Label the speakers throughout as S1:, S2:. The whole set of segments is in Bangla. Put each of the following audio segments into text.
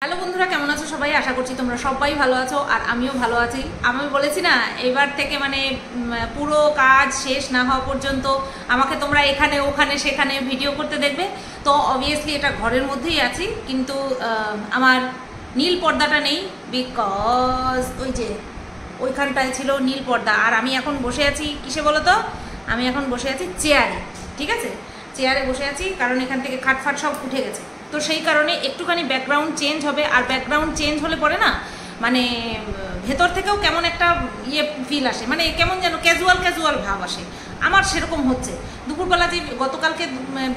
S1: হ্যালো বন্ধুরা, কেমন আছো সবাই? আশা করছি তোমরা সবাই ভালো আছো আর আমিও ভালো আছি। আমি বলেছি না, এবার থেকে মানে পুরো কাজ শেষ না হওয়া পর্যন্ত আমাকে তোমরা এখানে ওখানে সেখানে ভিডিও করতে দেখবে। তো অবভিয়াসলি এটা ঘরের মধ্যেই আছি, কিন্তু আমার নীল পর্দাটা নেই, বিকজ ওই যে ওইখানটায় ছিল নীল পর্দা। আর আমি এখন বসে আছি কিসে বলো তো? আমি এখন বসে আছি চেয়ারে। ঠিক আছে, চেয়ারে বসে আছি কারণ এখান থেকে খাটফাট সব উঠে গেছে। তো সেই কারণে একটুখানি ব্যাকগ্রাউন্ড চেঞ্জ হবে। আর ব্যাকগ্রাউন্ড চেঞ্জ হলে পরে না মানে ভেতর থেকেও কেমন একটা ফিল আসে, মানে কেমন যেন ক্যাজুয়াল ভাব আসে। আমার সেরকম হচ্ছে। দুপুরবেলা যে গতকালকে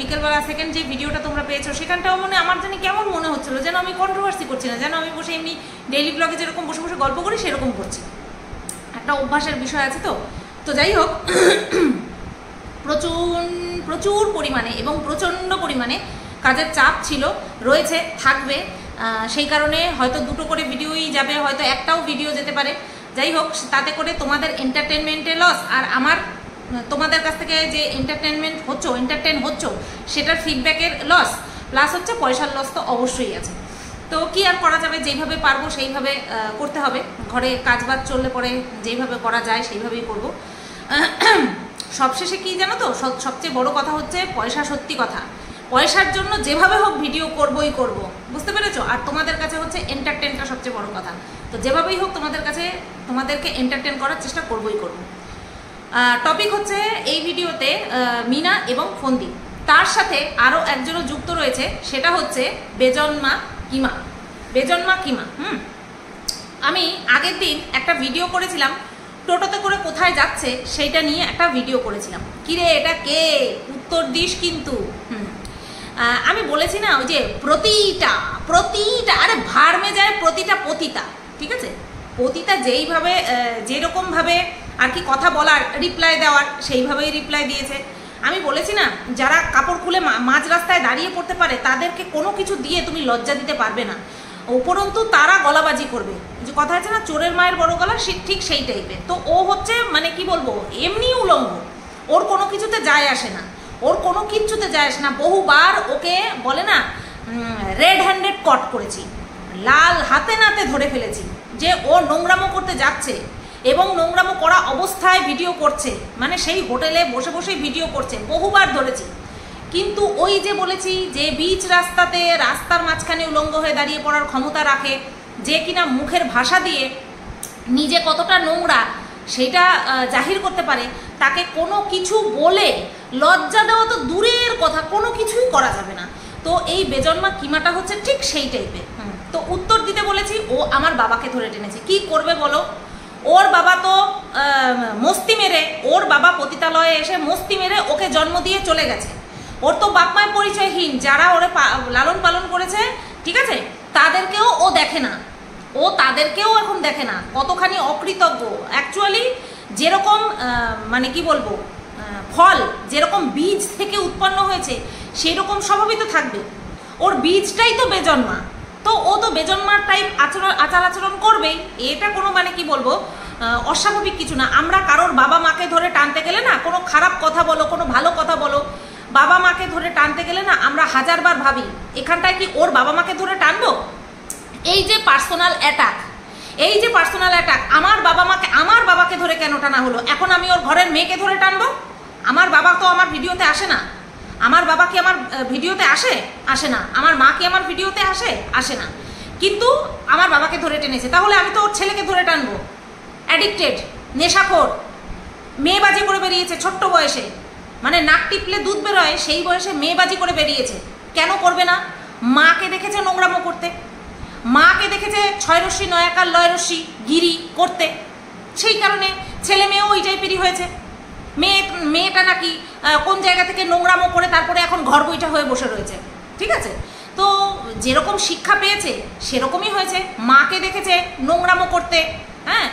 S1: বিকেলবেলা সেকেন্ড যে ভিডিওটা তোমরা পেয়েছো, সেখানটাও মনে আমার জানি কেমন মনে হচ্ছিলো, যেন আমি কন্ট্রোভার্সি করছি না, যেন আমি বসে এমনি ডেইলি ব্লগে যেরকম বসে বসে গল্প করি সেরকম করছি। একটা অভ্যাসের বিষয় আছে। তো যাই হোক, প্রচুর পরিমাণে এবং প্রচণ্ড পরিমাণে কাজের চাপ ছিল, রয়েছে, থাকবে। সেই কারণে হয়তো দুটো করে ভিডিওই যাবে, হয়তো একটাও ভিডিও যেতে পারে। যাই হোক, তাতে করে তোমাদের এন্টারটেনমেন্টের লস, আর আমার তোমাদের কাছ থেকে যে এন্টারটেন হচ্ছ সেটার ফিডব্যাকের লস, প্লাস হচ্ছে পয়সার লস তো অবশ্যই আছে। তো কি আর করা যাবে, যেইভাবে পারবো সেইভাবে করতে হবে। ঘরে কাজবাজ চললে পরে যেইভাবে করা যায় সেইভাবেই করব। সবশেষে কি জানো তো, সবচেয়ে বড় কথা হচ্ছে পয়সা। সত্যি কথা, পয়সার জন্য যেভাবে হোক ভিডিও করবই করব, বুঝতে পেরেছো? আর তোমাদের কাছে হচ্ছে এন্টারটেনটা সবচেয়ে বড় কথা। তো যেভাবেই হোক তোমাদেরকে এন্টারটেন করার চেষ্টা করবই করব। টপিক হচ্ছে এই ভিডিওতে মিনা এবং ফন্দি, তার সাথে আরও একজনও যুক্ত রয়েছে, সেটা হচ্ছে বেজন্মা কিমা। আমি আগের দিন একটা ভিডিও করেছিলাম, টোটোতে করে কোথায় যাচ্ছে সেইটা নিয়ে একটা ভিডিও করেছিলাম। কিরে এটা কে, উত্তর দিস কিন্তু। আমি বলেছি না, ওই যে প্রতিটা আরে ভাড়মে যায় প্রতিটা পতিতা। ঠিক আছে, পতিতা যেইভাবে যেরকমভাবে আর কি কথা বলার, রিপ্লাই দেওয়ার, সেইভাবেই রিপ্লাই দিয়েছে। আমি বলেছি না, যারা কাপড় খুলে মাঝ রাস্তায় দাঁড়িয়ে পড়তে পারে তাদেরকে কোনো কিছু দিয়ে তুমি লজ্জা দিতে পারবে না, উপরন্তু তারা গলাবাজি করবে। যে কথা আছে না, চোরের মায়ের বড় গলা, ঠিক সেই টাইপের। তো ও হচ্ছে মানে কি বলবো, এমনি উলঙ্গ, ওর কোনো কিছুতে যায় আসে না, বহুবার ওকে বলে না রেড হ্যান্ডেড কট করেছি, লাল হাতে নাতে ধরে ফেলেছি যে ও নোংরামো করতে যাচ্ছে এবং নোংরামো করা অবস্থায় ভিডিও করছে, মানে সেই হোটেলে বসে বসেই ভিডিও করছে, বহুবার ধরেছি। কিন্তু ওই যে বলেছি যে বিচ রাস্তার মাঝখানে উলঙ্গ হয়ে দাঁড়িয়ে পড়ার ক্ষমতা রাখে, যে কিনা মুখের ভাষা দিয়ে নিজে কতটা নোংরা সেটা জাহির করতে পারে, তাকে কোনো কিছু বলে লজ্জা দেওয়া তো দূরের কথা, কোনো কিছুই করা যাবে না। তো এই বেজন্মা কিমাটা হচ্ছে ঠিক সেই টাইপের। তো উত্তর দিতে বলেছি, ও আমার বাবাকে ধরে টেনেছে। কি করবে বলো? ওর বাবা তো মস্তি মেরে, ওর বাবা পতিতালয়ে এসে মস্তি মেরে ওকে জন্ম দিয়ে চলে গেছে। ওর তো বাপ মায়ের পরিচয়হীন, যারা ওরে লালন পালন করেছে, ঠিক আছে, তাদেরকেও ও দেখে না, তাদেরকেও এখন দেখে না। কতখানি অকৃতজ্ঞ অ্যাকচুয়ালি। যেরকম মানে কি বলবো, ফল যেরকম বীজ থেকে উৎপন্ন হয়েছে সেরকম স্বভাবই তো থাকবে। ওর বীজটাই তো বেজন্মা, তো ও তো বেজন্মার টাইপ আচার আচরণ করবেই। এটা কোনো মানে কি বলবো অস্বাভাবিক কিছু না। আমরা কারোর বাবা মাকে ধরে টানতে গেলে না, কোনো খারাপ কথা বলো, কোনো ভালো কথা বলো, বাবা মাকে ধরে টানতে গেলে না আমরা হাজারবার ভাবি এখানটায় কি ওর বাবা মাকে ধরে টানবো। এই যে পার্সোনাল অ্যাটাক, আমার বাবাকে ধরে কেন টানা হলো? এখন আমি ওর ঘরের মেয়েকে ধরে টানবো? আমার বাবা তো আমার ভিডিওতে আসে না। আমার বাবা কি আমার ভিডিওতে আসে না। আমার মা কি আমার ভিডিওতে আসে না। কিন্তু আমার বাবাকে ধরে টেনেছে, তাহলে আমি তো ওর ছেলেকে ধরে টানবো। অ্যাডিক্টেড, নেশাখোর, মেয়েবাজি করে বেরিয়েছে ছোট্ট বয়সে, মানে নাক টিপলে দুধ বেরোয় সেই বয়সে মেয়েবাজি করে বেরিয়েছে। কেন করবে না? মাকে দেখেছে নোংরামো করতে, মাকে দেখেছে ছয় রশ্মি নয়াকার লয় রশ্মি গিরি করতে, সেই কারণে ছেলে মেয়েও ওই টাইপেরই হয়েছে। মেয়েটা নাকি কোন জায়গা থেকে নোংরামো করে তারপরে এখন ঘর বইটা হয়ে বসে রয়েছে। ঠিক আছে, তো যেরকম শিক্ষা পেয়েছে সেরকমই হয়েছে। মাকে দেখেছে নোংরামো করতে, হ্যাঁ,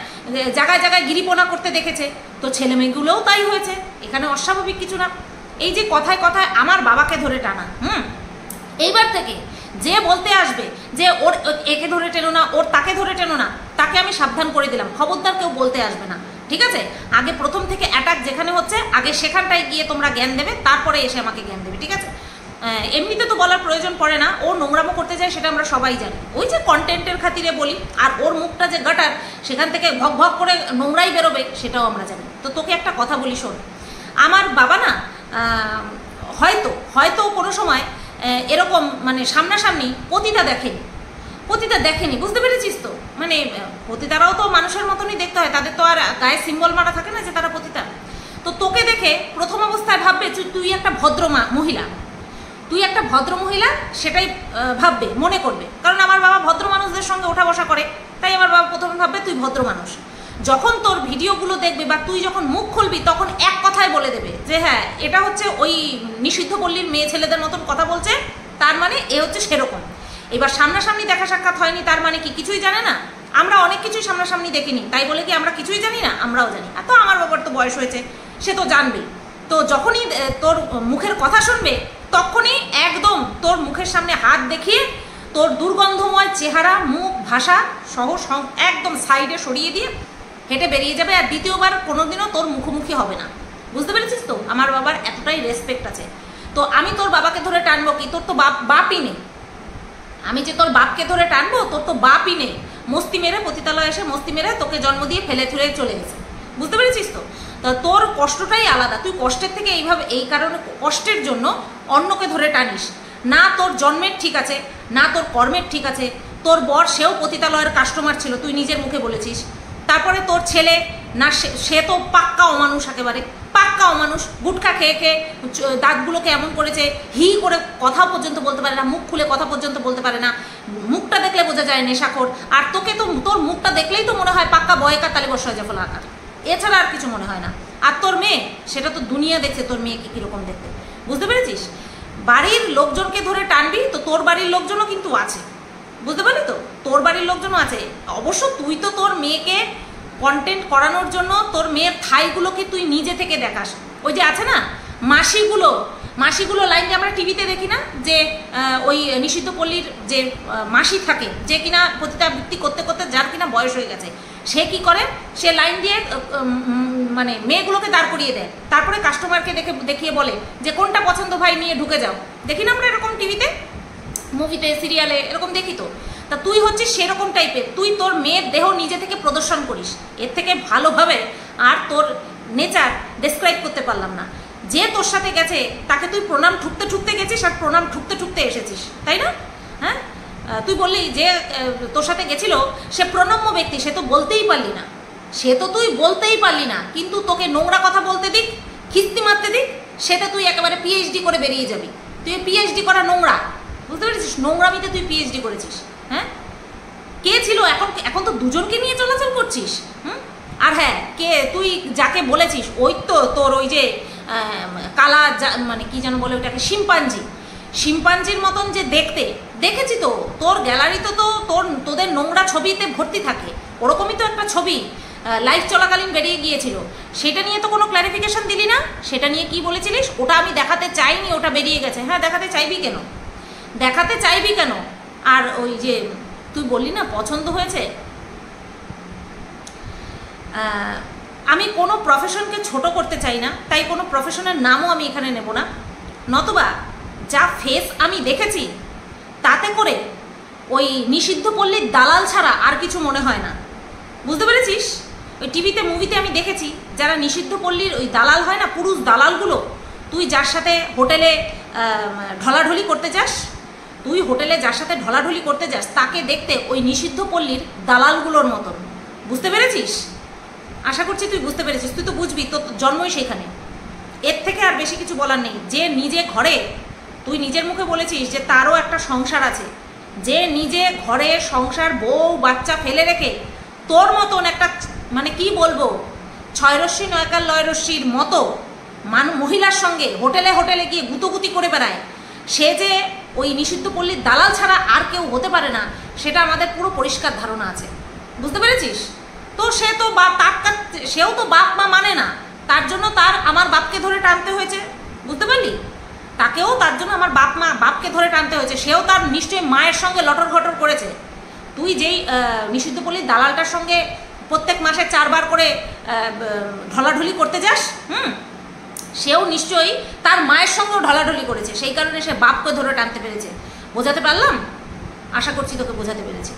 S1: জায়গায় জায়গায় গিরিপোনা করতে দেখেছে, তো ছেলে মেয়েগুলোও তাই হয়েছে। এখানে অস্বাভাবিক কিছু না। এই যে কথায় কথায় আমার বাবাকে ধরে টানা, এইবার থেকে যে বলতে আসবে যে ওর একে ধরে টেনো না, ওর তাকে ধরে টেনো না, তাকে আমি সাবধান করে দিলাম, খবরদার কেউ বলতে আসবে না। ঠিক আছে, আগে প্রথম থেকে অ্যাটাক যেখানে হচ্ছে আগে সেখানটায় গিয়ে তোমরা জ্ঞান দেবে, তারপরে এসে আমাকে জ্ঞান দেবে। ঠিক আছে, এমনিতে তো বলার প্রয়োজন পড়ে না, ও নোংরামো করতে যায় সেটা আমরা সবাই জানি, ওই যে কন্টেন্টের খাতিরে বলি। আর ওর মুখটা যে গাটার, সেখান থেকে ভক ভক করে নোংরাই বেরোবে সেটাও আমরা জানি। তো তোকে একটা কথা বলি শোন, আমার বাবা না হয়তো কোনো সময় এরকম মানে সামনাসামনি পতিতা দেখেনি, বুঝতে পেরেছিস তো? মানে পতিতারাও তো মানুষের মতনই দেখতে হয়, তাদের তো আর গায়ে সিম্বল মারা থাকে না যে তারা পতিতা। তো তোকে দেখে প্রথম অবস্থায় ভাববে তুই একটা ভদ্র মহিলা, সেটাই ভাববে, মনে করবে। কারণ আমার বাবা ভদ্র মানুষদের সঙ্গে ওঠা বসা করে, তাই আমার বাবা প্রথমে ভাববে তুই ভদ্র মানুষ। যখন তোর ভিডিওগুলো দেখবে বা তুই যখন মুখ খুলবি, তখন এক কথায় বলে দেবে যে হ্যাঁ, এটা হচ্ছে ওই নিষিদ্ধ পল্লীর মেয়ে ছেলেদের মতন কথা বলছে, তার মানে এ হচ্ছে সেরকম। এবার সামনাসামনি দেখা সাক্ষাৎ হয়নি, তার মানে কি কিছুই জানে না? আমরা অনেক কিছুই সামনাসামনি দেখিনি, তাই বলে কি আমরা কিছুই জানি না? আমরাও জানি। আর তো আমার বাবার তো বয়স হয়েছে, সে তো জানবেই। তো যখনই তোর মুখের কথা শুনবে, তখনই একদম তোর মুখের সামনে হাত দেখিয়ে তোর দুর্গন্ধময় চেহারা, মুখ, ভাষা সহ একদম সাইডে সরিয়ে দিয়ে হেঁটে বেরিয়ে যাবে। আর দ্বিতীয়বার কোনোদিনও তোর মুখোমুখি হবে না, বুঝতে পেরেছিস তো? আমার বাবার এতটাই রেসপেক্ট আছে। তো আমি তোর বাবাকে ধরে টানবো কি? তোর তো বাপই নেই। আমি যে তোর বাপকে ধরে টানবো? তোর তো বাপই নেই। মস্তি মেরে, পতিতালয়ে এসে মস্তি মেরে তোকে জন্ম দিয়ে ফেলে চলে গেছে, বুঝতে পেরেছিস তো? তোর কষ্টটাই আলাদা। তুই কষ্টের থেকে এই কারণে কষ্টের জন্য অন্যকে ধরে টানিস না। তোর জন্মের ঠিক আছে না, তোর কর্মের ঠিক আছে। তোর বর, সেও পতিতালয়ের কাস্টমার ছিল, তুই নিজের মুখে বলেছিস। তারপরে তোর ছেলে না, সে তো পাক্কা অমানুষ, একেবারে পাক্কা অমানুষ। গুটখা খেয়ে দাঁতগুলোকে এমন করেছে, হি করে কথা পর্যন্ত বলতে পারে না, মুখ খুলে কথা পর্যন্ত বলতে পারে না। মুখটা দেখলে বোঝা যায় নেশাখোর। আর তোকে তো, তোর মুখটা দেখলেই তো মনে হয় পাক্কা বয়কার তালে বসা যায় ফলা আকার, এছাড়া আর কিছু মনে হয় না। আর তোর মেয়ে, সেটা তো দুনিয়া দেখছে তোর মেয়েকে কীরকম দেখতে, বুঝতে পেরেছিস? বাড়ির লোকজনকে ধরে টানবি তো তোর বাড়ির লোকজনও কিন্তু আছে, বুঝতে পারলি তো? তোর বাড়ির লোকজনও আছে। অবশ্য তুই তো তোর মেয়েকে কন্টেন্ট করানোর জন্য তোর মেয়ের থাইগুলোকে তুই নিজে থেকে দেখাস। ওই যে আছে না মাসিগুলো লাইন যে আমরা টিভিতে দেখি না, যে ওই নিষিদ্ধ পল্লীর যে মাসি থাকে, যে কিনা পতিতাবৃত্তি করতে করতে যার কিনা বয়স হয়ে গেছে, সে কি করে? সে লাইন দিয়ে মানে মেয়েগুলোকে দাঁড় করিয়ে দেয়, তারপরে কাস্টমারকে দেখিয়ে বলে যে কোনটা পছন্দ ভাই, নিয়ে ঢুকে যাও। দেখি না আমরা এরকম টিভিতে, মুভিতে, সিরিয়ালে এরকম দেখি তো। তা তুই হচ্ছিস সেরকম টাইপের। তুই তোর মেয়ের দেহ নিজে থেকে প্রদর্শন করিস। এর থেকে ভালোভাবে আর তোর নেচার ডেসক্রাইব করতে পারলাম না। যে তোর সাথে গেছে তাকে তুই প্রণাম ঠুকতে গেছিস, আর প্রণাম ঠুকতে এসেছিস, তাই না? হ্যাঁ, তুই বললি যে তোর সাথে গেছিল সে প্রণম্য ব্যক্তি, সে তো বলতেই পারলি না, তুই বলতেই পারলি না। কিন্তু তোকে নোংরা কথা বলতে দিক, খিস্তি মারতে দিক, সেটা তুই একেবারে পিএইচডি করে বেরিয়ে যাবি। তুই পিএইচডি করা নোংরা, বুঝতে পেরেছিস? নোংরামিতে তুই পিএইচডি করেছিস। হ্যাঁ, কে ছিল? এখন তো দুজনকে নিয়ে চলাচল করছিস। আর হ্যাঁ, তুই যাকে বলেছিস, ওই তো তোর ওই যে কালা, মানে কি যেন বলে ওটাকে, শিম্পাঞ্জির মতন যে দেখতে, দেখেছি তো তোর গ্যালারিতে, তো তোদের নোংরা ছবিতে ভর্তি থাকে। ওরকমই তো একটা ছবি লাইভ চলাকালীন বেরিয়ে গিয়েছিল, সেটা নিয়ে তো কোনো ক্ল্যারিফিকেশন দিলি না। সেটা নিয়ে কি বলেছিলিস? ওটা আমি দেখাতে চাইনি, ওটা বেরিয়ে গেছে। হ্যাঁ, দেখাতে চাইবি কেন? আর ওই যে তুই বললি না পছন্দ হয়েছে, আমি কোনো প্রফেশনকে ছোট করতে চাই না, তাই কোনো প্রফেশনের নামও আমি এখানে নেব না। নতুবা যা ফেস আমি দেখেছি, তাতে করে ওই নিষিদ্ধ পল্লীর দালাল ছাড়া আর কিছু মনে হয় না, বুঝতে পেরেছিস? ওই টিভিতে, মুভিতে আমি দেখেছি যারা নিষিদ্ধ পল্লীর ওই দালাল হয় না, পুরুষ দালালগুলো, তুই যার সাথে হোটেলে ঢলাঢলি করতে যাস, তাকে দেখতে ওই নিষিদ্ধ পল্লীর দালালগুলোর মতন, বুঝতে পেরেছিস? আশা করছি তুই বুঝতে পেরেছিস। তুই তো বুঝবি, তোর জন্মই সেখানে। এর থেকে আর বেশি কিছু বলার নেই। যে নিজে ঘরে, তুই নিজের মুখে বলেছিস যে তারও একটা সংসার আছে, যে নিজে ঘরে সংসার, বউ বাচ্চা ফেলে রেখে তোর মতন একটা, মানে কি বলবো, ছয়রশ্মি নয়কার লয়রশ্মির মতো মহিলার সঙ্গে হোটেলে গিয়ে গুতোগুতি করে বেড়ায়, সে যে ওই নিষিদ্ধ পল্লীর দালাল ছাড়া আর কেউ হতে পারে না, সেটা আমাদের পুরো পরিষ্কার ধারণা আছে, বুঝতে পেরেছিস? তো সেও তো বাপ মা মানে না, তার জন্য আমার বাপকে ধরে টানতে হয়েছে, বুঝতে পারলি? তাকেও তার জন্য আমার বাপকে ধরে টানতে হয়েছে। সেও তার নিশ্চয়ই মায়ের সঙ্গে লটর ঘটর করেছে। তুই যেই নিষিদ্ধ পল্লীর দালালটার সঙ্গে প্রত্যেক মাসে 4 বার করে ঢলাঢলি করতে যাস, সেও নিশ্চয়ই তার মায়ের সঙ্গেও ঢলাঢলি করেছে, সেই কারণে সে বাপকে ধরে টানতে পেরেছে। বোঝাতে পারলাম? আশা করছি তোকে বোঝাতে পেরেছি।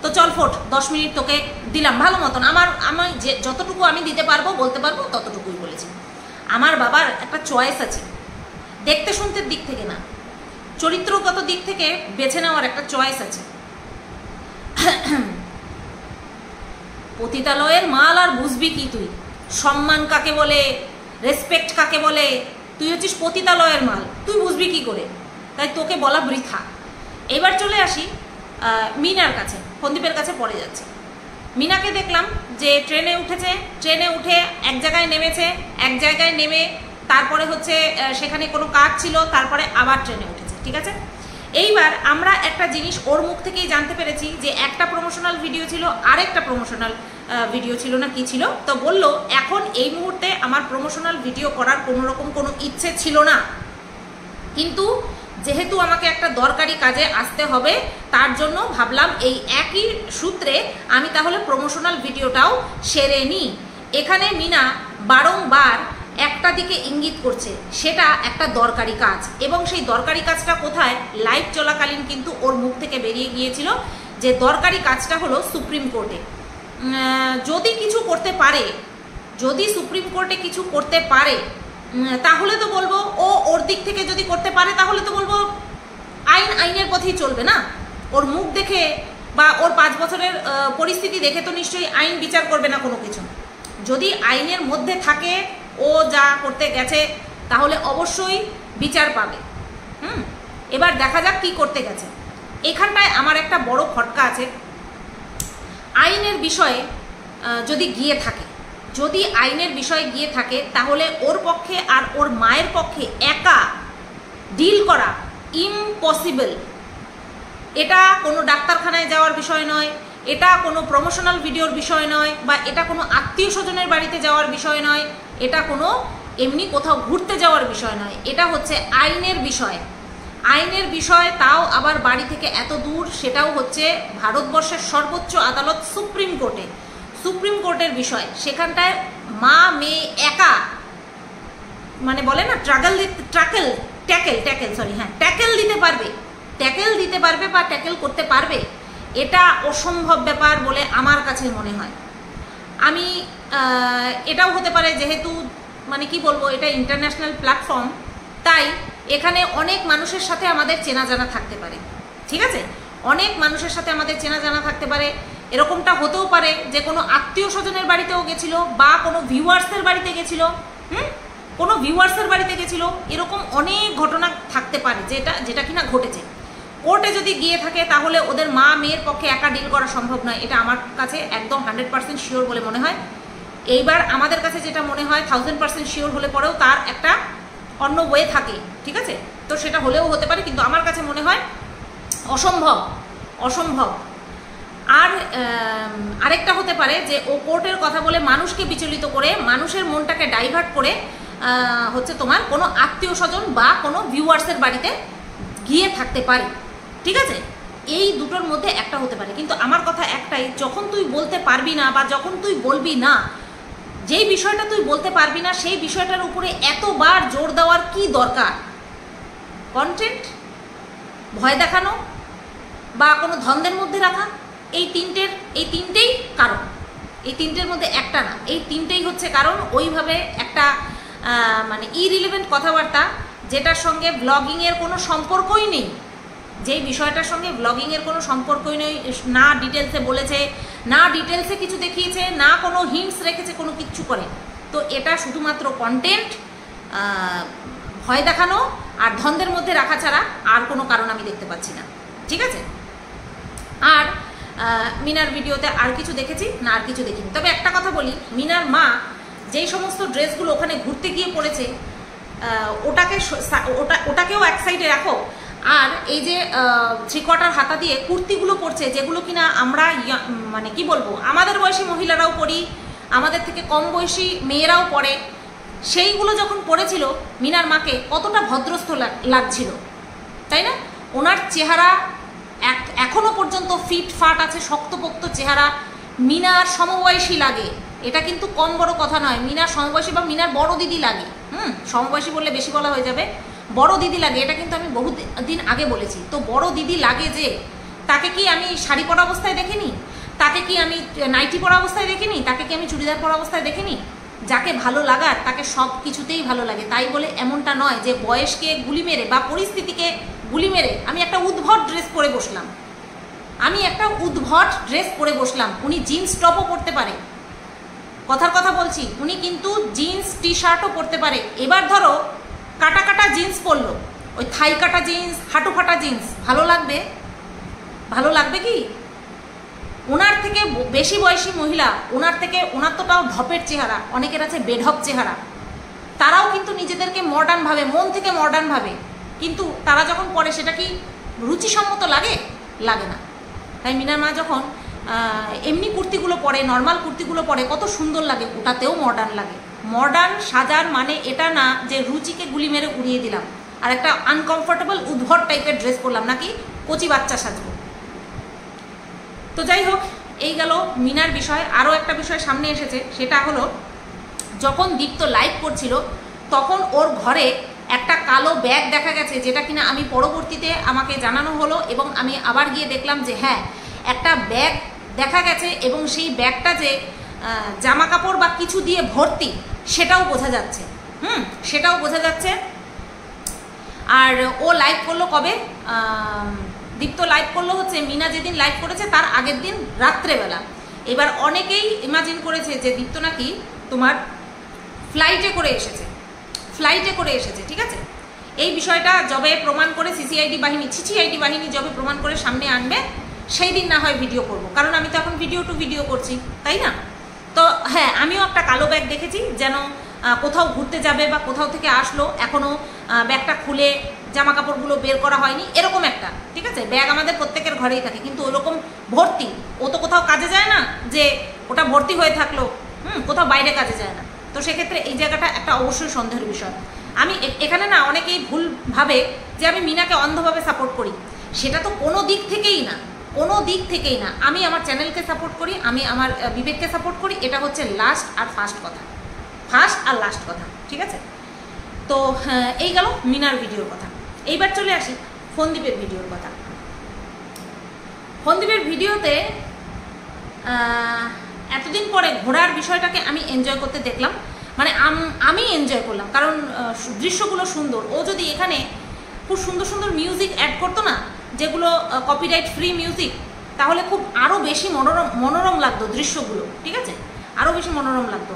S1: তো চল ফোট, 10 মিনিট তোকে দিলাম ভালো মতন, আমি যে যতটুকু আমি দিতে পারবো বলতে পারবো ততটুকুই বলেছি। আমার বাবার একটা চয়েস আছে, দেখতে শুনতে দিক থেকে না, চরিত্রগত দিক থেকে বেছে নেওয়ার একটা চয়েস আছে। পতিতালয়ের মাল আর বুঝবি কি তুই? সম্মান কাকে বলে, রেসপেক্ট কাকে বলে? তুই হচ্ছিস পতিতালয়ের মাল, তুই বুঝবি কি করে? তাই তোকে বলা বৃথা। এবার চলে আসি মিনার কাছে, সন্দীপের কাছে পড়ে যাচ্ছে। মিনাকে দেখলাম যে ট্রেনে উঠেছে, ট্রেনে উঠে এক জায়গায় নেমেছে, এক জায়গায় নেমে তারপরে হচ্ছে সেখানে কোনো কাজ ছিল, তারপরে আবার ট্রেনে উঠেছে, ঠিক আছে। এইবার আমরা একটা জিনিস ওর মুখ থেকেই জানতে পেরেছি যে একটা প্রমোশনাল ভিডিও ছিল, আরেকটা প্রমোশনাল ভিডিও ছিল না কি ছিল, তো বললো এখন এই মুহূর্তে আমার প্রমোশনাল ভিডিও করার কোনো রকম কোনো ইচ্ছে ছিল না, কিন্তু যেহেতু আমাকে একটা দরকারি কাজে আসতে হবে তার জন্য ভাবলাম এই একই সূত্রে আমি তাহলে প্রমোশনাল ভিডিওটাও সেরে নিই। এখানে মিনা বারংবার একটা দিকে ইঙ্গিত করছে, সেটা একটা দরকারি কাজ, এবং সেই দরকারি কাজটা কোথায়? লাইভ চলাকালীন কিন্তু ওর মুখ থেকে বেরিয়ে গিয়েছিল যে দরকারি কাজটা হলো সুপ্রিম কোর্টে। যদি কিছু করতে পারে, যদি সুপ্রিম কোর্টে কিছু করতে পারে তাহলে তো বলবো, ওর দিক থেকে যদি করতে পারে তাহলে তো বলবো আইনের পথেই চলবে না। ওর মুখ দেখে বা ওর 5 বছরের পরিস্থিতি দেখে তো নিশ্চয়ই আইন বিচার করবে না কোনো কিছু। যদি আইনের মধ্যে থাকে, ও যা করতে গেছে, তাহলে অবশ্যই বিচার পাবে। এবার দেখা যাক কি করতে গেছে। এখানটায় আমার একটা বড় খটকা আছে, আইনের বিষয়ে যদি গিয়ে থাকে, যদি আইনের বিষয়ে গিয়ে থাকে তাহলে ওর পক্ষে আর ওর মায়ের পক্ষে একা ডিল করা ইম্পসিবল। এটা কোনো ডাক্তারখানায় যাওয়ার বিষয় নয়, এটা কোনো প্রমোশনাল ভিডিওর বিষয় নয়, বা এটা কোনো আত্মীয় স্বজনের বাড়িতে যাওয়ার বিষয় নয়, এটা কোনো এমনি কোথাও ঘুরতে যাওয়ার বিষয় নয়, এটা হচ্ছে আইনের বিষয়। আইনের বিষয়, তাও আবার বাড়ি থেকে এত দূর, সেটাও হচ্ছে ভারতবর্ষের সর্বোচ্চ আদালত সুপ্রিম কোর্টে, সুপ্রিম কোর্টের বিষয়। সেখানটায় মা মেয়ে একা, মানে বলে না ট্যাকেল দিতে পারবে, ট্যাকেল দিতে পারবে বা ট্যাকেল করতে পারবে, এটা অসম্ভব ব্যাপার বলে আমার কাছে মনে হয়। আমি এটাও হতে পারে যেহেতু মানে কি বলবো, এটা ইন্টারন্যাশনাল প্ল্যাটফর্ম, তাই এখানে অনেক মানুষের সাথে আমাদের চেনা জানা থাকতে পারে, ঠিক আছে, অনেক মানুষের সাথে আমাদের চেনা জানা থাকতে পারে। এরকমটা হতেও পারে যে কোনো আত্মীয় স্বজনের বাড়িতেও গেছিলো, বা কোনো ভিউয়ার্সের বাড়িতে গেছিলো, কোনো ভিউয়ার্সের বাড়িতে গেছিলো, এরকম অনেক ঘটনা থাকতে পারে যেটা কিনা ঘটেছে। কোর্টে যদি গিয়ে থাকে তাহলে ওদের মা মেয়ের পক্ষে একা ডিল করা সম্ভব নয়, এটা আমার কাছে একদম 100% শিওর বলে মনে হয়। এইবার আমাদের কাছে যেটা মনে হয় 1000% শিওর হলে পরেও তার একটা অন্য ওয়ে থাকে, ঠিক আছে, তো সেটা হলেও হতে পারে, কিন্তু আমার কাছে মনে হয় অসম্ভব। আর আরেকটা হতে পারে যে ও কোর্টের কথা বলে মানুষকে বিচলিত করে, মানুষের মনটাকে ডাইভার্ট করে হচ্ছে তোমার কোনো আত্মীয় স্বজন বা কোনো ভিউয়ার্সের বাড়িতে গিয়ে থাকতে পারে, ঠিক আছে, এই দুটোর মধ্যে একটা হতে পারে। কিন্তু আমার কথা একটাই, যখন তুই বলতে পারবি না বা যখন তুই বলবি না, যেই বিষয়টা তুই বলতে পারবি না সেই বিষয়টার উপরে এতবার জোর দেওয়ার কি দরকার? কন্টেন্ট, ভয় দেখানো বা কোনো ধন্দের মধ্যে রাখা, এই তিনটেই কারণ, এই তিনটের মধ্যে একটা না, এই তিনটেই হচ্ছে কারণ। ওইভাবে একটা মানে ইরিলেভেন্ট কথাবার্তা, যেটার সঙ্গে ব্লগিংয়ের কোনো সম্পর্কই নেই, যেই বিষয়টার সঙ্গে ব্লগিংয়ের কোনো সম্পর্কই নেই, না ডিটেলসে বলেছে, না ডিটেলসে কিছু দেখিয়েছে, না কোনো হিন্টস রেখেছে, কোনো কিচ্ছু করে, তো এটা শুধুমাত্র কন্টেন্ট, ভয় দেখানো আর ধন্দের মধ্যে রাখা ছাড়া আর কোনো কারণ আমি দেখতে পাচ্ছি না, ঠিক আছে। আর মিনার ভিডিওতে আর কিছু দেখেছি না, আর কিছু দেখিনি। তবে একটা কথা বলি, মিনার মা যেই সমস্ত ড্রেসগুলো ওখানে ঘুরতে গিয়ে পরেছে, ওটাকেও এক সাইডে রাখো, আর এই যে 3/4 হাতা দিয়ে কুর্তিগুলো পরছে, যেগুলো কিনা আমরা মানে কি বলবো, আমাদের বয়সী মহিলারাও পরি, আমাদের থেকে কম বয়সী মেয়েরাও পরে, সেইগুলো যখন পরেছিল মিনার মাকে কতটা ভদ্রস্থ লাগছিল, তাই না? ওনার চেহারা এখনো পর্যন্ত ফিট ফাট আছে, শক্তপোক্ত চেহারা, মিনার সমবয়সী লাগে, এটা কিন্তু কম বড় কথা নয়। মিনার সমবয়সী বা মিনার বড় দিদি লাগে, সমবয়সী বললে বেশি বলা হয়ে যাবে, বড় দিদি লাগে, এটা কিন্তু আমি বহু দিন আগে বলেছি। তো বড় দিদি লাগে যে, তাকে কি আমি শাড়ি পরা অবস্থায় দেখিনি, তাকে কি আমি নাইটি পরা অবস্থায় দেখিনি, তাকে কি আমি চুড়িদার পরা অবস্থায় দেখিনি? যাকে ভালো লাগার তাকে সব কিছুতেই ভালো লাগে। তাই বলে এমনটা নয় যে বয়সকে গুলি মেরে বা পরিস্থিতিকে গুলি মেরে আমি একটা উদ্ভট ড্রেস পরে বসলাম, উনি জিন্স টপও পরতে পারে, কথার কথা বলছি, উনি কিন্তু জিন্স টি শার্টও পরতে পারে। এবার ধরো কাটা কাটা জিন্স পরলো, ওই থাই কাটা জিন্স, হাঁটু ফাটা জিন্স, ভালো লাগবে কি? ওনার থেকে বেশি বয়সী মহিলা, ওনার তো তাও ঢপের চেহারা, অনেকের আছে বেঢপ চেহারা, তারাও কিন্তু নিজেদেরকে মডার্ন ভাবে, মন থেকে মডার্ন ভাবে, কিন্তু তারা যখন পরে সেটা কি রুচিসম্মত লাগে? লাগে না। তাই মিনার মা যখন এমনি কুর্তিগুলো পরে, নর্মাল কুর্তিগুলো পরে, কত সুন্দর লাগে, ওটাতেও মডার্ন লাগে। মডার্ন সাজার মানে এটা না যে রুচিকে গুলি মেরে উড়িয়ে দিলাম আর একটা আনকমফোর্টেবল উদ্ভট টাইপের ড্রেস পরলাম, নাকি কচি বাচ্চা সাজবো। তো যাই হোক, এই গেল মিনার বিষয়। আরও একটা বিষয় সামনে এসেছে, সেটা হলো যখন দীপ্ত লাইভ করছিল তখন ওর ঘরে একটা কালো ব্যাগ দেখা গেছে, যেটা কিনা আমি পরবর্তীতে আমাকে জানানো হলো এবং আমি আবার গিয়ে দেখলাম যে হ্যাঁ একটা ব্যাগ দেখা গেছে, এবং সেই ব্যাগটা যে জামা কাপড় বা কিছু দিয়ে ভর্তি সেটাও বোঝা যাচ্ছে, সেটাও বোঝা যাচ্ছে। আর ও লাইভ করলো কবে? দীপ্ত লাইভ করলো হচ্ছে মিনা যেদিন লাইভ করেছে তার আগের দিন রাত্রেবেলা। এবার অনেকেই ইমাজিন করেছে যে দীপ্ত নাকি তোমার ফ্লাইটে করে এসেছে, ঠিক আছে? এই বিষয়টা যবে প্রমাণ করে সিসিআইডি বাহিনী যবে প্রমাণ করে সামনে আনবে সেই দিন না হয় ভিডিও করব, কারণ আমি তো এখন ভিডিও টু ভিডিও করছি, তাই না? তো হ্যাঁ, আমিও একটা কালো ব্যাগ দেখেছি, যেন কোথাও ঘুরতে যাবে বা কোথাও থেকে আসলো, এখনও ব্যাগটা খুলে জামা কাপড়গুলো বের করা হয়নি, এরকম একটা, ঠিক আছে? ব্যাগ আমাদের প্রত্যেকের ঘরেই থাকে, কিন্তু ওইরকম ভর্তি, ও তো কোথাও কাজে যায় না যে ওটা ভর্তি হয়ে থাকলো, কোথাও বাইরে কাজে যায় না। তো সেক্ষেত্রে এই জায়গাটা একটা অবশ্যই সন্দেহের বিষয়। আমি এখানে না অনেকেই ভুল ভাবে যে আমি মিনাকে অন্ধভাবে সাপোর্ট করি, সেটা তো কোনো দিক থেকেই না। আমি আমার চ্যানেলকে সাপোর্ট করি, আমি আমার বিবেককে সাপোর্ট করি, এটা হচ্ছে লাস্ট আর লাস্ট কথা, ঠিক আছে? তো এই গেল মিনার ভিডিওর কথা। এইবার চলে আসি ফন্দীপের ভিডিওর কথা। ফন্দীপের ভিডিওতে এতদিন পরে ঘোরার বিষয়টাকে আমি এনজয় করতে দেখলাম, মানে আমি এনজয় করলাম, কারণ দৃশ্যগুলো সুন্দর। ও যদি এখানে খুব সুন্দর সুন্দর মিউজিক অ্যাড করতো না, যেগুলো কপিরাইট ফ্রি মিউজিক, তাহলে খুব আরও বেশি মনোরম লাগতো দৃশ্যগুলো, ঠিক আছে? আরও বেশি মনোরম লাগতো।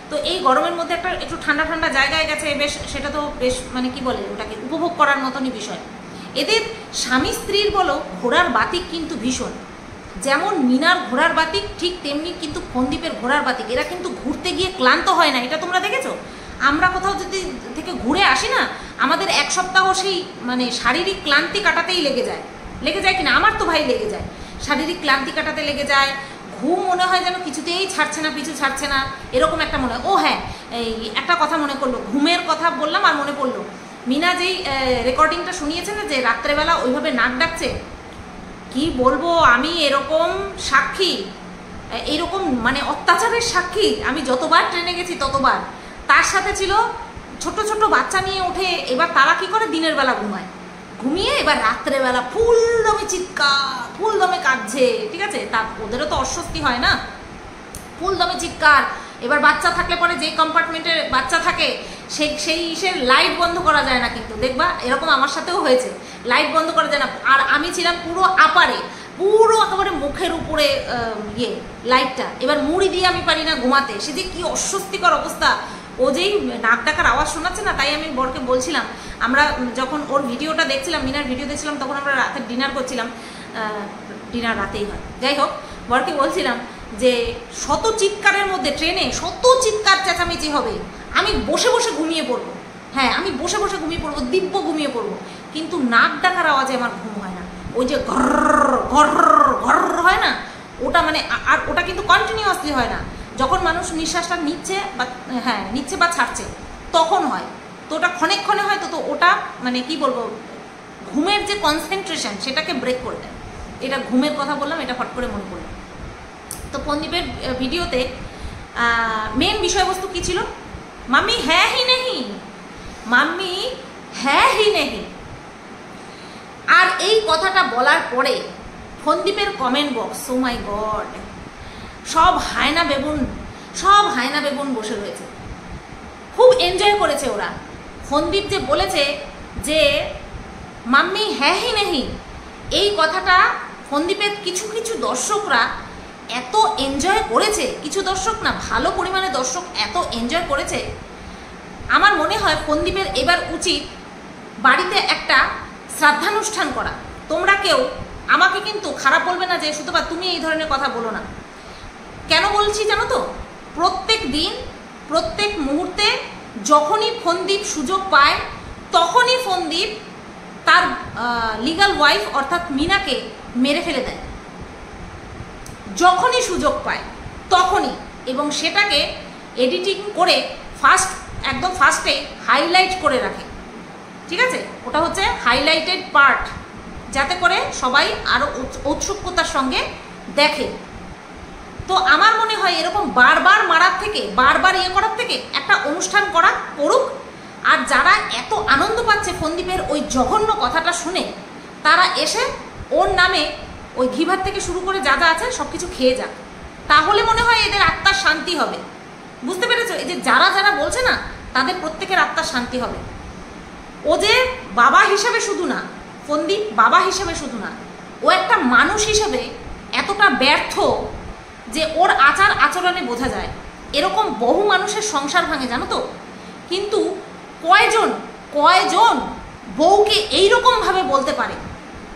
S1: তো এই গরমের মধ্যে একটু ঠান্ডা ঠান্ডা জায়গায় গেছে বেশ, সেটা তো বেশ মানে কি বলে ওটাকে উপভোগ করার মতনই বিষয়। এদের স্বামী স্ত্রীর বলো ঘোড়ার বাতিক কিন্তু ভীষণ, যেমন মিনার ঘোড়ার বাতিক ঠিক তেমনি কিন্তু ফন্দীপের ঘোড়ার বাতিক। এরা কিন্তু ঘুরতে গিয়ে ক্লান্ত হয় না, এটা তোমরা দেখেছো? আমরা কোথাও যদি থেকে ঘুরে আসি না, আমাদের এক সপ্তাহ সেই মানে শারীরিক ক্লান্তি কাটাতেই লেগে যায় কিনা? আমার তো ভাই লেগে যায়, শারীরিক ক্লান্তি কাটাতে লেগে যায়। ঘুম মনে হয় যেন কিছুতেই পিছু ছাড়ছে না, এরকম একটা মনে হয়। ও হ্যাঁ, এই একটা কথা মনে করলো, ঘুমের কথা বললাম আর মনে পড়লো, মিনা যেই রেকর্ডিংটা শুনিয়েছে না যে রাত্রেবেলা ওইভাবে নাক ডাকছে, কি বলবো আমি, এরকম সাক্ষী, এইরকম মানে অত্যাচারের সাক্ষী আমি যতবার ট্রেনে গেছি ততবার। তার সাথে ছিল ছোট ছোট বাচ্চা নিয়ে ওঠে, এবার তারা কি করে দিনের বেলা ঘুমিয়ে এবার রাত্রেবেলা ফুল দমে কাঁদছে, ঠিক আছে? তা ওদেরও তো অস্বস্তি হয় না, ফুল দমে চিৎকার। এবার বাচ্চা থাকলে পরে যে কম্পার্টমেন্টে বাচ্চা থাকে সেই লাইট বন্ধ করা যায় না, কিন্তু দেখবা এরকম আমার সাথেও হয়েছে, লাইট বন্ধ করা যায় না। আর আমি ছিলাম পুরো পুরো একেবারে মুখের উপরে লাইটটা, এবার মুড়ি দিয়ে আমি পারি না ঘুমাতে, সে যে কি অস্বস্তিকর অবস্থা। ও যেই নাক ডাকার আওয়াজ শোনাচ্ছে না, তাই আমি বরকে বলছিলাম, আমরা যখন ওর ভিডিওটা দেখছিলাম, মিনার ভিডিও দেখছিলাম, তখন আমরা রাতে ডিনার করছিলাম, ডিনার রাতেই হয়, যাই হোক, বরকে বলছিলাম যে শত চিৎকারের মধ্যে ট্রেনে শত চিৎকার চেঁচামেচি হবে, আমি বসে বসে ঘুমিয়ে পড়বো, হ্যাঁ আমি বসে বসে ঘুমিয়ে পড়বো, দিব্য ঘুমিয়ে পড়বো, কিন্তু নাক ডাকার আওয়াজে আমার ঘুম হয় না। ওই যে ঘর হয় না, ওটা মানে, আর ওটা কিন্তু কন্টিনিউয়াসলি হয় না, যখন মানুষ নিঃশ্বাসটা নিচ্ছে বা ছাড়ছে তখন হয়। তো ওটা ক্ষণে হয়, তো ওটা মানে কি বলবো, ঘুমের যে কনসেন্ট্রেশন সেটাকে ব্রেক করে দেয়। এটা ঘুমের কথা বললাম, এটা ফট করে মনে পড়লো। তো ফন্দীপের ভিডিওতে মেন বিষয়বস্তু কী ছিল? মাম্মি হ্যাঁ হি নেহি, মাম্মি হ্যাঁ হি নেহি। আর এই কথাটা বলার পরে ফন্দীপের কমেন্ট বক্স, ও মাই গড, সব হায়না বেবুন বসে রয়েছে। খুব এনজয় করেছে ওরা। ফন্দীপ যে বলেছে যে মাম্মি হ্যাঁ হি নেহি, এই কথাটা ফন্দীপের কিছু কিছু দর্শকরা এত এনজয় করেছে, কিছু দর্শক না, ভালো পরিমাণে দর্শক এত এনজয় করেছে। আমার মনে হয় ফন্দীপের এবার উচিত বাড়িতে একটা শ্রাদ্ধানুষ্ঠান করা। তোমরা কেউ আমাকে কিন্তু খারাপ বলবে না যে সুতপা তুমি এই ধরনের কথা বলো না। কেন বলছি জানো তো? প্রত্যেক দিন প্রত্যেক মুহূর্তে যখনই ফন্দীপ সুযোগ পায় তখনই ফন্দীপ তার লিগাল ওয়াইফ অর্থাৎ মিনাকে মেরে ফেলে দেয়, যখনই সুযোগ পায় তখনই, এবং সেটাকে এডিটিং করে একদম ফার্স্টে হাইলাইট করে রাখে। ঠিক আছে, ওটা হচ্ছে হাইলাইটেড পার্ট, যাতে করে সবাই আরও ঔৎসুক্যতার সঙ্গে দেখে। তো আমার মনে হয় এরকম বারবার মারার থেকে, বারবার করার থেকে একটা অনুষ্ঠান করুক। আর যারা এত আনন্দ পাচ্ছে ফন্দীপের ওই জঘন্য কথাটা শুনে, তারা এসে ওর নামে ওই ঘি ভাত থেকে শুরু করে যা যা আছে সব কিছু খেয়ে যাক। তাহলে মনে হয় এদের আত্মার শান্তি হবে। বুঝতে পেরেছো? এই যে যারা যারা বলছে না, তাদের প্রত্যেকের আত্মার শান্তি হবে। ও যে বাবা হিসেবে শুধু না, ফন্দীপ বাবা হিসেবে শুধু না, ও একটা মানুষ হিসেবে এতটা ব্যর্থ যে ওর আচার আচরণে বোঝা যায়। এরকম বহু মানুষের সংসার ভাঙে জানো তো, কিন্তু কয়জন বউকে এইরকমভাবে বলতে পারে?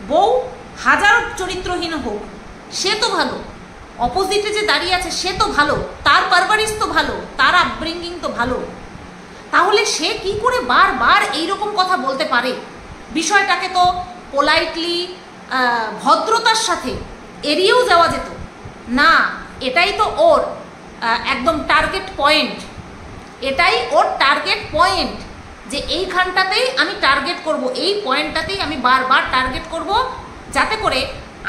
S1: বউ হাজার চরিত্রহীন হোক, সে তো ভালো, অপোজিটে যে দাঁড়িয়ে আছে সে তো ভালো, তার পারভারিশ তো ভালো, তার আপব্রিঙ্গিং তো ভালো, তাহলে সে কি করে বারবার এইরকম কথা বলতে পারে? বিষয়টাকে তো পোলাইটলি ভদ্রতার সাথে এড়িয়েও যাওয়া যেত না। এটাই তো ওর একদম টার্গেট পয়েন্ট, এটাই ওর টার্গেট পয়েন্ট, যে এইখানটাতেই আমি টার্গেট করব, এই পয়েন্টটাতেই আমি বারবার টার্গেট করব, যাতে করে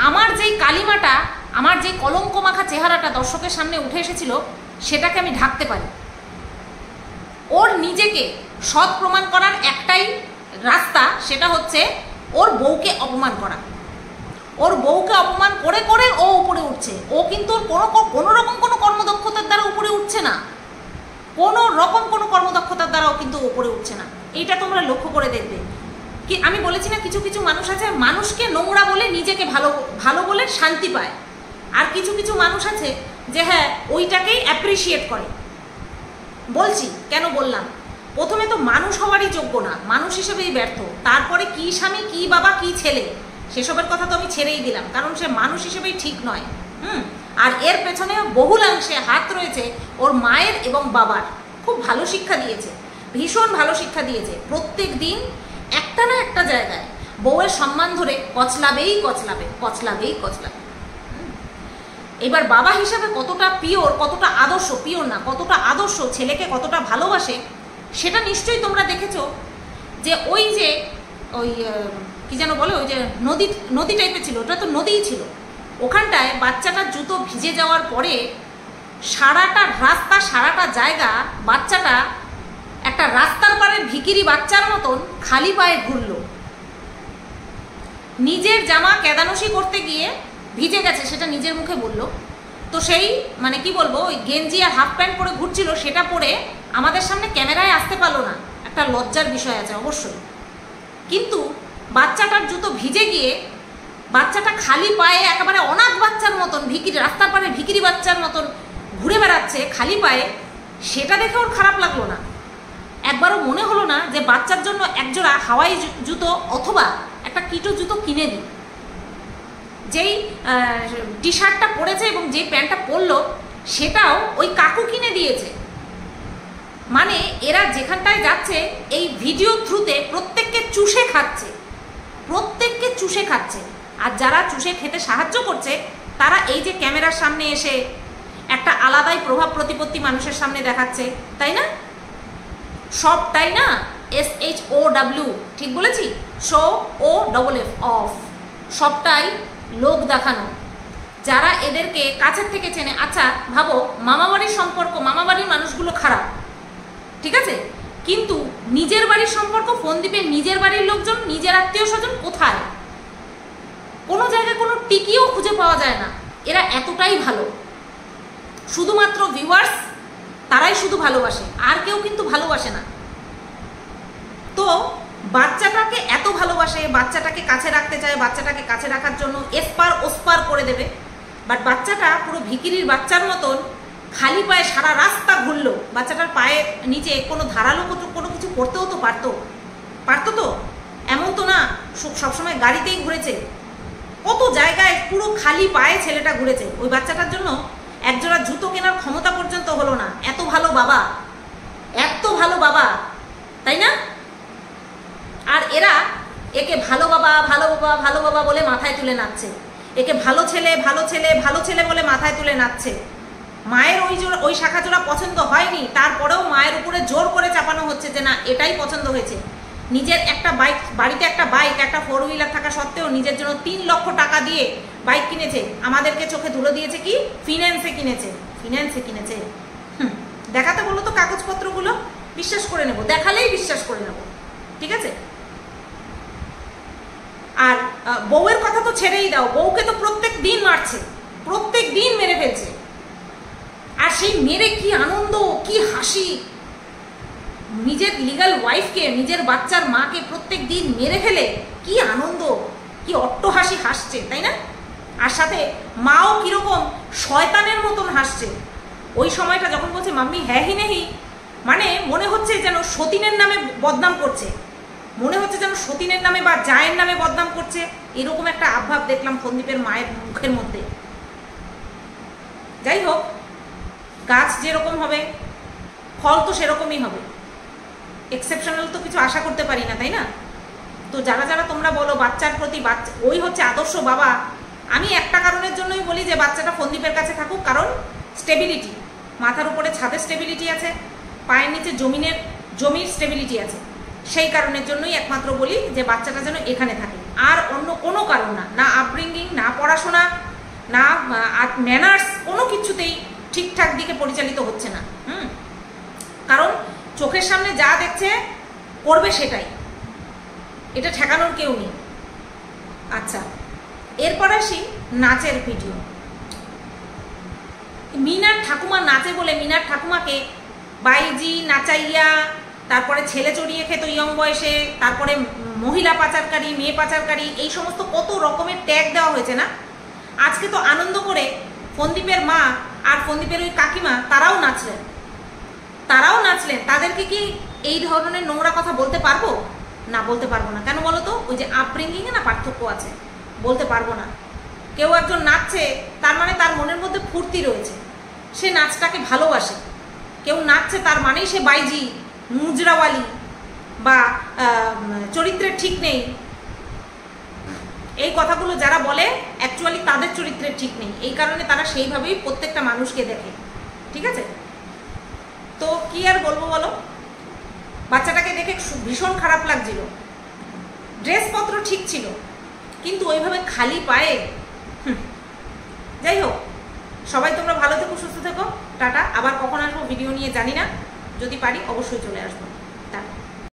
S1: আমার যেই কালিমাটা, আমার যে কলঙ্ক মাখা চেহারাটা দর্শকের সামনে উঠে এসেছিল, সেটাকে আমি ঢাকতে পারি। ওর নিজেকে সৎ প্রমাণ করার একটাই রাস্তা, সেটা হচ্ছে ওর বউকে অপমান করা। ওর বউকে অপমান করে করে ও উপরে উঠছে। ও কিন্তু কোনো রকম কোনো কর্মদক্ষতার দ্বারা উপরে উঠছে না, কোনো রকম কোনো কর্মদক্ষতার দ্বারাও কিন্তু উপরে উঠছে না। এইটা তোমরা লক্ষ্য করে দেখবে। কি আমি বলেছি না, কিছু কিছু মানুষ আছে মানুষকে নোংরা বলে নিজেকে ভালো বলে শান্তি পায়, আর কিছু কিছু মানুষ আছে যে হ্যাঁ ওইটাকেই অ্যাপ্রিসিয়েট করে। বলছি কেন বললাম, প্রথমে তো মানুষ হওয়ারই যোগ্য না, মানুষ হিসেবেই ব্যর্থ, তারপরে কি স্বামী কি বাবা কি ছেলে সেসবের কথা তো আমি ছেড়েই দিলাম, কারণ সে মানুষ হিসেবেই ঠিক নয়। আর এর পেছনে বহুলাংশে হাত রয়েছে ওর মায়ের এবং বাবার। খুব ভালো শিক্ষা দিয়েছে, ভীষণ ভালো শিক্ষা দিয়েছে। প্রত্যেক দিন একটা না একটা জায়গায় বউয়ের সম্মান ধরে কচলাবেই। এবার বাবা হিসাবে কতটা পিওর, কতটা আদর্শ, পিওর না কতটা আদর্শ, ছেলেকে কতটা ভালোবাসে, সেটা নিশ্চয়ই তোমরা দেখেছো। যে ওই কি যেন বলে, ওই যে নদী টাইপের ছিল, ওটা তো নদীই ছিল, ওখানটায় বাচ্চাটার জুতো ভিজে যাওয়ার পরে সারাটা রাস্তা, সারাটা জায়গা বাচ্চাটা একটা রাস্তার পাড়ের ভিখিরি বাচ্চার মতন খালি পায়ে ঘুরলো। নিজের জামা কেদানসি করতে গিয়ে ভিজে গেছে, সেটা নিজের মুখে বললো। তো সেই মানে কি বলবো, ওই গেঞ্জি আর হাফ প্যান্ট পরে ঘুরছিল, সেটা পরে আমাদের সামনে ক্যামেরায় আসতে পারলো না, একটা লজ্জার বিষয় আছে অবশ্যই। কিন্তু বাচ্চাটার জুতো ভিজে গিয়ে বাচ্চাটা খালি পায়ে একেবারে অনাথ বাচ্চার মতন রাস্তার পাড়ে ভিখিরি বাচ্চার মতন ঘুরে বেড়াচ্ছে খালি পায়ে, সেটা দেখে ওর খারাপ লাগলো না। একবারও মনে হলো না যে বাচ্চার জন্য একজোড়া হাওয়াই জুতো অথবা একটা কিটো জুতো কিনে দিই। যেই টি শার্টটা পরেছে এবং যেই প্যান্টটা পরলো সেটাও ওই কাকু কিনে দিয়েছে। মানে এরা যেখানটায় যাচ্ছে এই ভিডিও থ্রুতে প্রত্যেককে চুষে খাচ্ছে, আর যারা চুষে খেতে সাহায্য করছে তারা এই যে ক্যামেরার সামনে এসে একটা আলাদাই প্রভাব প্রতিপত্তি মানুষের সামনে দেখাচ্ছে, তাই না? সবটাই না SHOW, ঠিক বলেছি? SHOWF, সবটাই লোক দেখানো। যারা এদেরকে কাছের থেকে চেনে, আচ্ছা ভাবো মামাবাড়ির সম্পর্ক, মামাবাড়ির মানুষগুলো খারাপ, ঠিক আছে, কিন্তু নিজের বাড়ির সম্পর্ক, ফোনদ্বীপের নিজের বাড়ির লোকজন, নিজের আত্মীয় স্বজন কোথায়? কোনো জায়গায় কোনো টিকিও খুঁজে পাওয়া যায় না। এরা এতটাই ভালো, শুধুমাত্র ভিউয়ার্স তারাই শুধু ভালোবাসে, আর কেউ কিন্তু ভালোবাসে না। তো বাচ্চাটাকে এত ভালোবাসে, বাচ্চাটাকে কাছে রাখতে চায়, বাচ্চাটাকে কাছে রাখার জন্য এসপার ওসপার করে দেবে, বাট বাচ্চাটা পুরো ভিখিরির বাচ্চার মতন খালি পায়ে সারা রাস্তা ঘুরলো। বাচ্চাটার পায়ের নিচে কোনো ধারালো কোনো কিছু পড়তেও তো পারতো তো, এমন তো না সবসময় গাড়িতেই ঘুরেছে, কত জায়গায় পুরো খালি পায়ে ছেলেটা ঘুরেছে। ওই বাচ্চাটার জন্য একজোড়া জুতো কেনার ক্ষমতা পর্যন্ত হলো না। এত ভালো বাবা, এত ভালো বাবা, তাই না? আর এরা একে ভালো বাবা ভালো বাবা ভালো বাবা বলে মাথায় তুলে নাচছে, একে ভালো ছেলে ভালো ছেলে ভালো ছেলে বলে মাথায় তুলে নাচছে। মায়ের ওই শাখা জোড়া পছন্দ হয়নি, তারপরেও মায়ের উপরে জোর করে চাপানো হচ্ছে যে না এটাই পছন্দ হয়েছে। নিজের একটা বাইক, বাড়িতে একটা বাইক, একটা 4 হুইলার থাকা সত্ত্বেও নিজের জন্য 3 লক্ষ টাকা দিয়ে বাইক কিনেছে। আমাদেরকে চোখে ধুলো দিয়েছে কি ফিন্যান্সে কিনেছে। দেখাতে বলো তো কাগজপত্রগুলো, বিশ্বাস করে নেব, দেখালেই বিশ্বাস করে নেব, ঠিক আছে। আর বউয়ের কথা তো ছেড়েই দাও, বউকে তো প্রত্যেক দিন মারছে, প্রত্যেক দিন মেরে ফেলছে। আর সেই মেরে কি আনন্দ, কি হাসি, নিজের লিগাল ওয়াইফকে, নিজের বাচ্চার মাকে প্রত্যেক দিন মেরে ফেলে কি আনন্দ, কি অট্টহাসি হাসছে, তাই না? আর সাথে মাও কিরকম শয়তানের মতন হাসছে। ওই সময়টা যখন বলছে মাম্মি হ্যাঁ হি নেহি, মানে মনে হচ্ছে যেন সতীনের নামে বদনাম করছে, মনে হচ্ছে যেন সতীনের নামে বা জায়ের নামে বদনাম করছে। এরকম একটা আবভাব দেখলাম ফোনদ্বীপের মায়ের মুখের মধ্যে। যাই হোক, গাছ যেরকম হবে ফল তো সেরকমই হবে, এক্সেপশনাল তো কিছু আশা করতে পারি না, তাই না? তো যারা যারা তোমরা বলো বাচ্চার প্রতি, ওই হচ্ছে আদর্শ বাবা। আমি একটা কারণের জন্যই বলি যে বাচ্চাটা ফোনদ্বীপের কাছে থাকুক, কারণ স্টেবিলিটি, মাথার উপরে ছাদের স্টেবিলিটি আছে, পায়ের নিচে জমির স্টেবিলিটি আছে। সেই কারণের জন্যই একমাত্র বলি যে বাচ্চাটা যেন এখানে থাকে, আর অন্য কোনো কারণ না। না আপব্রিঙ্গিং, না পড়াশোনা, না ম্যানার্স, কোনো কিছুতেই ঠিকঠাক দিকে পরিচালিত হচ্ছে না। কারণ চোখের সামনে যা দেখছে করবে সেটাই, এটা ঠেকানোর কেউ নেই। আচ্ছা, এরপর আসি নাচের ভিডিও। মিনার ঠাকুমা নাচে বলে মিনার ঠাকুমাকে বাইজি নাচাইয়া, তারপরে ছেলে চড়িয়ে খেত ইয়ং বয়সে, তারপরে মহিলা পাচারকারী, মেয়ে পাচারকারী, এই সমস্ত কত রকমের ট্যাগ দেওয়া হয়েছে না। আজকে তো আনন্দ করে ফোনদ্বীপের মা আর ফোনদ্বীপের ওই কাকিমা তারাও নাচলেন। তাদেরকে কি এই ধরনের নোংরা কথা বলতে পারবো না? বলতে পারবো না। কেন বলো তো? ওই যে আপব্রিঙ্গিংয়ে না পার্থক্য আছে, বলতে পারবো না। কেউ একজন নাচছে, তার মানে তার মনের মধ্যে ফুর্তি রয়েছে, সে নাচটাকে ভালোবাসে। কেউ নাচছে তার মানেই সে বাইজি, মুজরাওয়ালি বা চরিত্রের ঠিক নেই, এই কথাগুলো যারা বলে অ্যাকচুয়ালি তাদের চরিত্রের ঠিক নেই। এই কারণে তারা সেইভাবেই প্রত্যেকটা মানুষকে দেখে, ঠিক আছে? তো কি আর বলবো বলো, বাচ্চাটাকে দেখে ভীষণ খারাপ লাগছিল। ড্রেসপত্র ঠিক ছিল, কিন্তু ওইভাবে খালি পায়ে। যাই হোক, সবাই তোমরা ভালো থেকো, সুস্থ থেকো, টাটা। আবার কখন আসবো ভিডিও নিয়ে জানি না, যদি পারি অবশ্যই চলে আসবো।